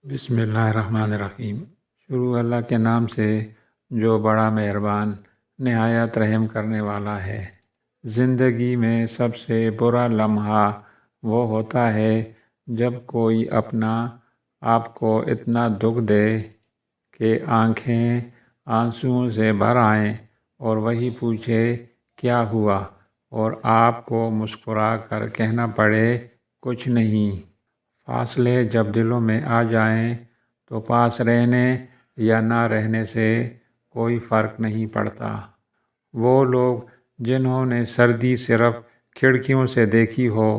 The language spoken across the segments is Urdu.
بسم اللہ الرحمن الرحیم۔ شروع اللہ کے نام سے جو بڑا مہربان نہایت رحم کرنے والا ہے۔ زندگی میں سب سے برا لمحہ وہ ہوتا ہے جب کوئی اپنا آپ کو اتنا دکھ دے کہ آنکھیں آنسوؤں سے بھر آئیں اور وہی پوچھے کیا ہوا، اور آپ کو مسکرا کر کہنا پڑے کچھ نہیں۔ فاصلے جب دلوں میں آ جائیں تو پاس رہنے یا نہ رہنے سے کوئی فرق نہیں پڑتا۔ وہ لوگ جنہوں نے سردی صرف کھڑکیوں سے دیکھی ہو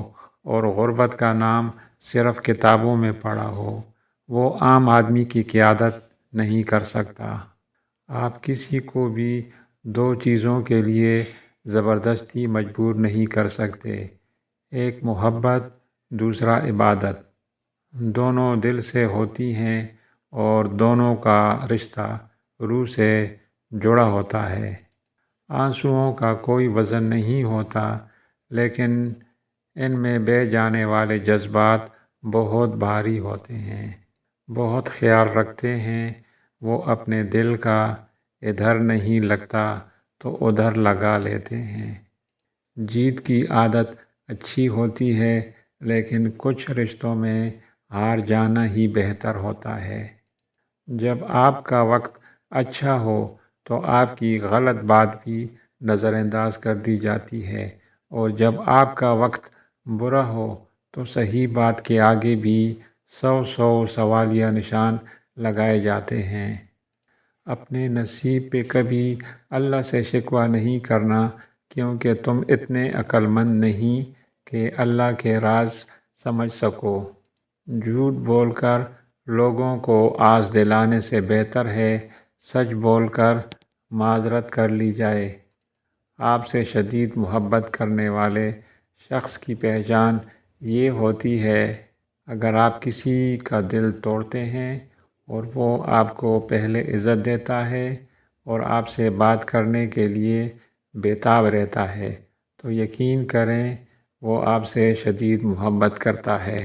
اور غربت کا نام صرف کتابوں میں پڑھا ہو، وہ عام آدمی کی قیادت نہیں کر سکتا۔ آپ کسی کو بھی دو چیزوں کے لیے زبردستی مجبور نہیں کر سکتے، ایک محبت، دوسرا عبادت۔ دونوں دل سے ہوتی ہیں اور دونوں کا رشتہ روح سے جڑا ہوتا ہے۔ آنسوؤں کا کوئی وزن نہیں ہوتا، لیکن ان میں بہہ جانے والے جذبات بہت بھاری ہوتے ہیں، بہت خیال رکھتے ہیں۔ وہ اپنے دل کا ادھر نہیں لگتا تو ادھر لگا لیتے ہیں۔ جیت کی عادت اچھی ہوتی ہے، لیکن کچھ رشتوں میں ہار جانا ہی بہتر ہوتا ہے۔ جب آپ کا وقت اچھا ہو تو آپ کی غلط بات بھی نظر انداز کر دی جاتی ہے، اور جب آپ کا وقت برا ہو تو صحیح بات کے آگے بھی 100 سوالیہ نشان لگائے جاتے ہیں۔ اپنے نصیب پہ کبھی اللہ سے شکوہ نہیں کرنا، کیونکہ تم اتنے عقل مند نہیں کہ اللہ کے راز سمجھ سکو۔ جھوٹ بول کر لوگوں کو آس دلانے سے بہتر ہے سچ بول کر معذرت کر لی جائے۔ آپ سے شدید محبت کرنے والے شخص کی پہچان یہ ہوتی ہے، اگر آپ کسی کا دل توڑتے ہیں اور وہ آپ کو پہلے عزت دیتا ہے اور آپ سے بات کرنے کے لیے بےتاب رہتا ہے، تو یقین کریں وہ آپ سے شدید محبت کرتا ہے۔